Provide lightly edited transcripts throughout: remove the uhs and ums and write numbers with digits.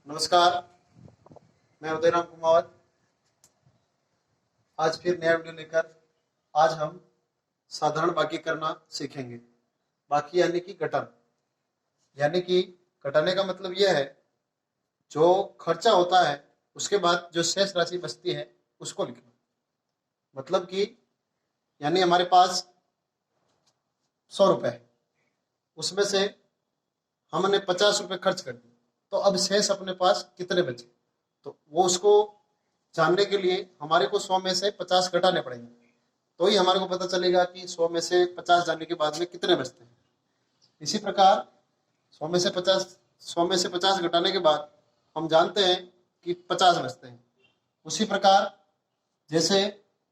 नमस्कार, मैं उदयराम कुमावत। आज फिर नया वीडियो लेकर आज हम साधारण बाकी करना सीखेंगे। बाकी यानी कि घटन, यानी कि घटाने का मतलब यह है जो खर्चा होता है उसके बाद जो शेष राशि बचती है उसको लिखना। मतलब कि यानी हमारे पास 100 रुपए है, उसमें से हमने 50 रुपए खर्च कर दिए, तो अब शेष अपने पास कितने बचे, तो वो उसको जानने के लिए हमारे को 100 में से 50 घटाने पड़ेंगे, तो ही हमारे को पता चलेगा कि 100 में से 50 जाने के बाद में कितने बचते हैं। इसी प्रकार 100 में से 50 घटाने के बाद हम जानते हैं कि 50 बचते हैं। उसी प्रकार जैसे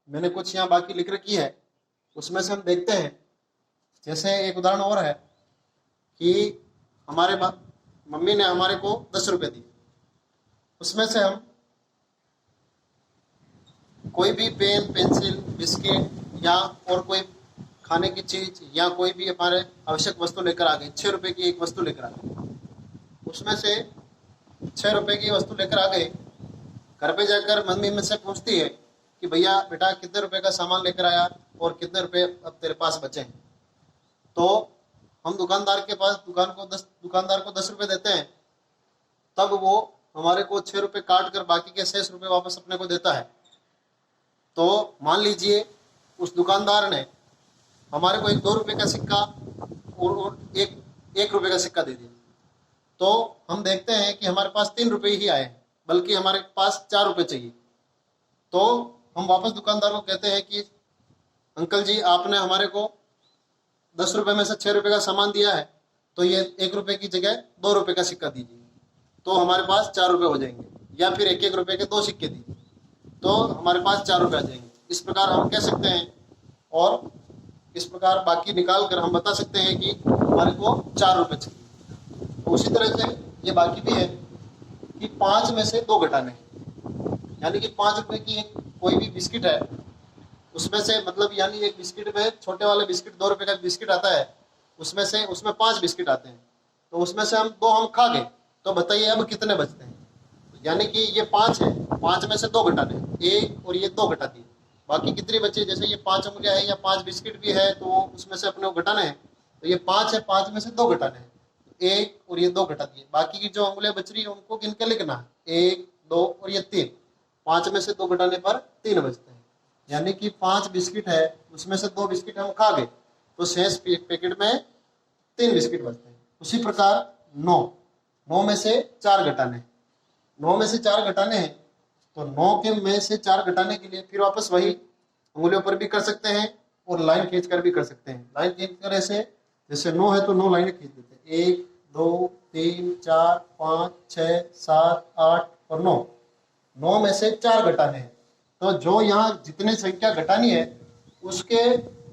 मैंने कुछ यहाँ बाकी लिख रखी है, उसमें से हम देखते हैं। जैसे एक उदाहरण और है कि हमारे मम्मी ने हमारे को 10 रुपए दिए, उसमें से हम कोई भी पेन, पेंसिल, बिस्किट या और कोई खाने की चीज या कोई भी हमारे आवश्यक वस्तु लेकर आ गए। 6 रुपए की एक वस्तु लेकर आ गए, उसमें से 6 रुपए की वस्तु लेकर आ गए। घर पे जाकर मम्मी मुझसे पूछती है कि भैया बेटा कितने रुपए का सामान लेकर आया और कितने रुपए अब तेरे पास बचे हैं। तो हम दुकानदार को 10 रुपए देते हैं, तब वो हमारे को 6 रुपए काट कर बाकी के शेष रुपए वापस अपने को देता है। तो मान लीजिए उस दुकानदार ने हमारे को एक 2 रुपए का सिक्का और एक रुपए का सिक्का दे दिया, तो हम देखते हैं कि हमारे पास 3 रुपए ही आए हैं, बल्कि हमारे पास 4 रुपए चाहिए। तो हम वापस दुकानदार को कहते हैं कि अंकल जी, आपने हमारे को 10 रुपए में से 6 रुपए का सामान दिया है, तो ये 1 रुपए की जगह 2 रुपए का सिक्का दीजिए, तो हमारे पास 4 रुपए हो जाएंगे। या फिर एक रुपए के 2 सिक्के दीजिए, तो हमारे पास 4 रुपए आ जाएंगे। इस प्रकार हम कह सकते हैं, और इस प्रकार बाकी निकाल कर हम बता सकते हैं कि हमारे को 4 रुपए चाहिए। तो उसी तरह से ये बाकी भी है कि 5 में से 2 घटाने, यानी कि 5 रुपए की एक कोई भी बिस्किट है, उसमें से मतलब यानी एक बिस्किट में छोटे वाले बिस्किट 2 रुपए का बिस्किट आता है, उसमें 5 बिस्किट आते हैं, तो उसमें से हम 2 हम खा गए, तो बताइए अब कितने बचते हैं। यानी कि ये 5 है, 5 में से 2 घटाने, एक और ये 2 घटा दिए, बाकी कितनी बची। जैसे ये 5 उंगलियां है या 5 बिस्किट भी है, तो उसमें से अपने को घटाना है, तो ये 5 है, 5 में से 2 घटाने हैं, एक और ये 2 घटा दिए, बाकी की जो उंगलियां बच रही है उनको गिन के लिखना है, 1, 2 और ये 3। 5 में से 2 घटाने पर 3 बचते हैं, यानी कि 5 बिस्किट है, उसमें से 2 बिस्किट हम खा गए, तो शेष पैकेट में 3 बिस्किट बचते हैं। उसी प्रकार 9 में से 4 घटाने, 9 में से 4 घटाने हैं, तो 9 के में से 4 घटाने के लिए फिर वापस वही उंगलियों पर भी कर सकते हैं और लाइन खींच कर भी कर सकते हैं। लाइन खींच कर ऐसे, जैसे 9 है तो 9 लाइनें खींच देते हैं, 1, 2, 3, 4, 5, 6, 7, 8 और 9। 9 में से 4 घटाने हैं, तो जो यहाँ जितनी संख्या घटानी है उसके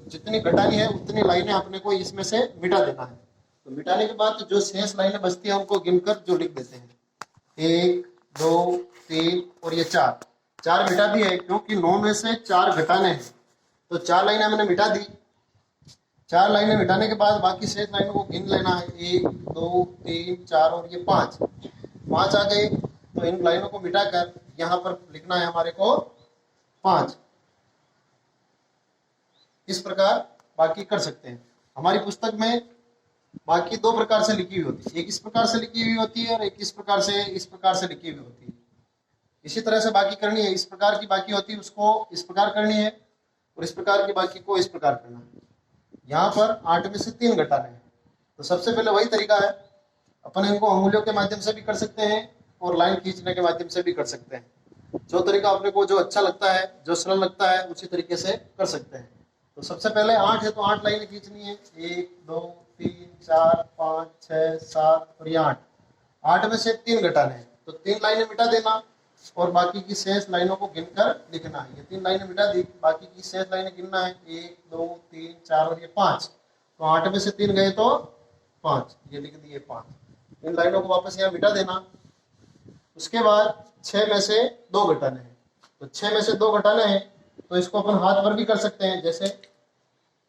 जितनी घटानी है उतनी लाइनें अपने को इसमें से मिटा देना है। तो मिटाने के बाद जो शेष लाइनें बचती है उनको गिनकर जो लिख देते हैं, 1, 2, 3 और ये 4 मिटा दिए, क्योंकि 9 में से 4 घटाने हैं, तो 4 लाइनें हमने मिटा दी। 4 लाइनें मिटाने के बाद बाकी शेष लाइनों को गिन लेना है, 1, 2, 3, 4 और ये 5 आ गए, तो इन लाइनों को मिटाकर यहाँ पर लिखना है हमारे को 5। इस प्रकार बाकी कर सकते हैं। हमारी पुस्तक में बाकी 2 प्रकार से लिखी हुई होती है, एक इस प्रकार से लिखी हुई होती है और एक इस प्रकार से लिखी हुई होती है। इसी तरह से बाकी करनी है, इस प्रकार की बाकी होती है उसको इस प्रकार करनी है, और इस प्रकार की बाकी को इस प्रकार करना है। यहाँ पर 8 में से 3 घटाने हैं, तो सबसे पहले वही तरीका है, अपन इनको अंगुलियों के माध्यम से भी कर सकते हैं और लाइन खींचने के माध्यम से भी कर सकते हैं। जो तरीका अपने को जो अच्छा लगता है, जो सरल लगता है, उसी तरीके से कर सकते हैं। तो सबसे पहले 8 है तो 8 लाइनें खींचनी है, 1, 2, 3, 4, 5, 6, 7 और ये 8 में से 3 घटाने हैं, तो 3 लाइनें मिटा देना और बाकी की शेष लाइनों को गिनकर लिखना है। ये 3 लाइनें मिटा दी, बाकी की शेष लाइनें गिनना है, 1, 2, 3, 4 और ये 5। तो 8 में से 3 गए तो 5, ये लिख दिए 5। इन लाइनों को वापस यहाँ मिटा देना। उसके बाद 6 में से 2 घटाने हैं, तो 6 में से 2 घटाने हैं, तो इसको अपन हाथ पर भी कर सकते हैं, जैसे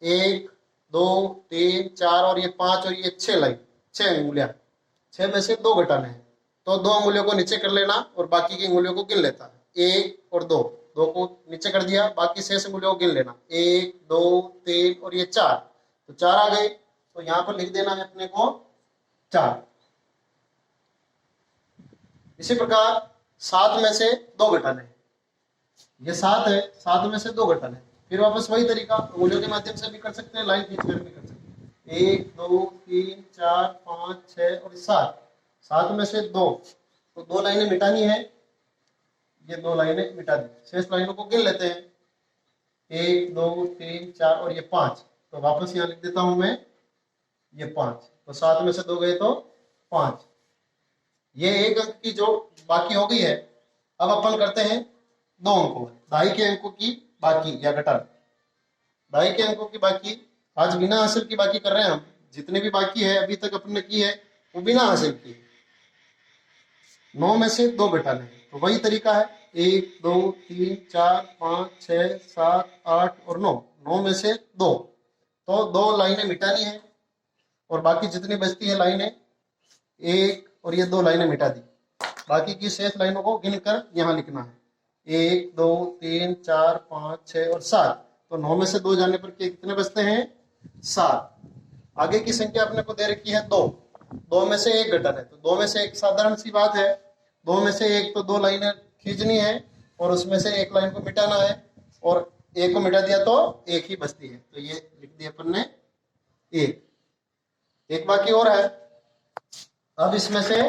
1, 2, 3, 4 और ये 5 और ये 6 लाइन, 6 उंगलियां, 6 में से 2 घटाने हैं, तो दो अंगुलियों को नीचे कर लेना और बाकी की अंगुलियों को गिन लेता है। 1 और 2, 2 को नीचे कर दिया, बाकी शेष अंगुलियों को गिन लेना। 1 2 3 और ये 4, तो 4 आ गए, तो यहाँ पर लिख देना है अपने को 4। इसी प्रकार 7 में से 2 घटाने, ये 7 है, 7 में से 2 घटाने। फिर वापस वही तरीका, अंगुलियों के माध्यम से भी कर सकते हैं, लाइन खींच कर भी कर सकते हैं। 1 2 3 4 5 6 और 7, 7 में से 2, तो 2 लाइनें मिटानी है, ये 2 लाइनें मिटा दी। शेष लाइनों को गिन लेते हैं, 1 2 3 4 और ये 5, तो वापस यहाँ लिख देता हूं मैं ये 5, तो 7 में से 2 गए तो 5। ये एक अंक की जो बाकी हो गई है। अब अपन करते हैं 2 अंकों, दाई के अंकों की बाकी या घटान। दाई के अंकों की बाकी, आज बिना हासिल की बाकी कर रहे हैं हम। जितने भी बाकी है अभी तक अपन ने की है वो बिना हासिल की। 9 में से 2 घटाने, तो वही तरीका है, 1 2 3 4 5 6 7 8 और 9, 9 में से 2, तो 2 लाइनें मिटानी है और बाकी जितनी बचती है लाइनें, 1 और ये 2 लाइनें मिटा दी। बाकी की शेष लाइनों को गिनकर यहाँ लिखना है, 1 2 3 4 5 6 और 7, तो 9 में से 2 जाने पर कितने बचते हैं, 7। आगे की संख्या अपने को दे रखी है 2, 2 में से 1 घटाना है, तो 2 में से 1 साधारण सी बात है, 2 में से 1 तो 2 लाइनें खींचनी है और उसमें से 1 लाइन को मिटाना है, और 1 को मिटा दिया तो 1 ही बचती है, तो ये लिख दिया अपन ने 1। बाकी और है, अब इसमें से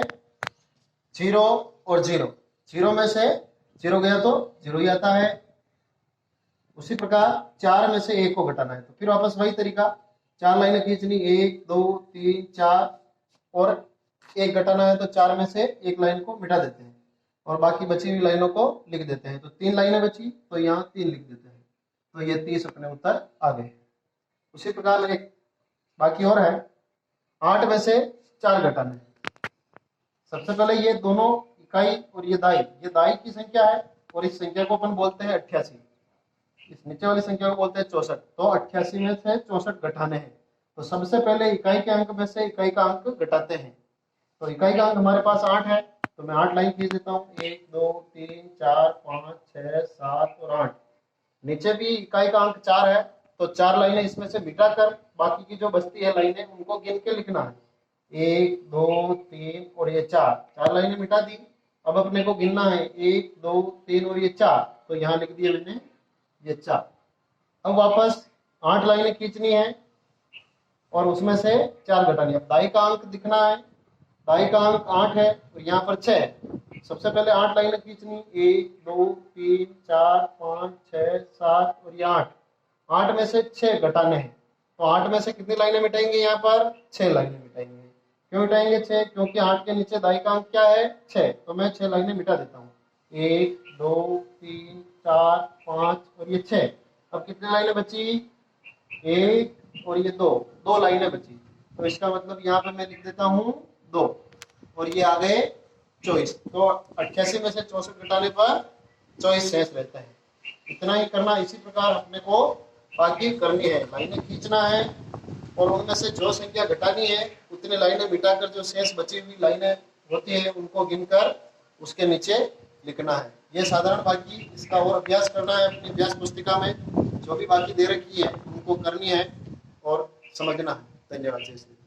0 और 0, 0 में से 0 गया तो 0 ही आता है। उसी प्रकार 4 में से 1 को घटाना है, तो फिर वापस वही तरीका, 4 लाइनें खींचनी, 1 2 3 4 और 1 घटाना है, तो 4 में से 1 लाइन को मिटा देते हैं और बाकी बची हुई लाइनों को लिख देते हैं। तो 3 लाइनें बची, तो यहाँ 3 लिख देते हैं, तो ये 30 अपने उत्तर आ गए। उसी प्रकार एक बाकी और है, 8 में से 4 घटाने। सबसे पहले ये दोनों इकाई और ये दाई की संख्या है, और इस संख्या को अपन बोलते हैं 88, इस नीचे वाली संख्या को बोलते हैं 64, तो 88 में से 64 घटाने हैं। तो सबसे पहले इकाई के अंक में से इकाई का अंक घटाते हैं, तो इकाई का अंक हमारे पास 8 है, तो मैं 8 लाइन खींच देता हूँ, 1 2 3 4 5 6 7 और 8। नीचे भी इकाई का अंक 4 है, तो 4 लाइनें इसमें से मिटा कर बाकी की जो बचती है लाइनें उनको गिन के लिखना है, 1 2 3 और ये 4 लाइनें मिटा दी। अब अपने को गिनना है 1 2 3 और ये 4, तो यहाँ लिख दिया मैंने ये 4। अब वापस 8 लाइनें खींचनी है और उसमें से 4 घटानी है। दाई का अंक दिखना है, दाई का अंक 8 है और यहाँ पर 6 है। सबसे पहले 8 लाइनें खींचनी, 1 2 3 4 5 6 7 और ये 8, 8 में से 6 घटाने हैं, तो 8 में से कितनी लाइनें मिटाएंगे, यहाँ पर 6 लाइनें मिटाएंगे। क्यों मिटाएंगे 6, क्योंकि 8 के नीचे दाई का अंक क्या है, 6, तो मैं 6 लाइनें मिटा देता हूँ, 1 2 3 4 5 और ये 6। अब कितनी लाइनें बची, 1 और ये 2 लाइनें बची, तो इसका मतलब यहाँ पे मैं लिख देता हूँ 2 और ये आ गए 24। तो 88 में से 64 घटाने पर 24 शेष रहता है। इतना ही करना। इसी प्रकार अपने को बाकी करनी है, लाइनें खींचना है और उनमें से जो संख्या घटानी है उतनी लाइनें मिटाकर जो शेष बची हुई लाइनें होती है उनको गिनकर उसके नीचे लिखना है। ये साधारण बाकी, इसका और अभ्यास करना है अपनी अभ्यास पुस्तिका में, जो भी बाकी दे रखी है उनको करनी है और समझना है। धन्यवाद।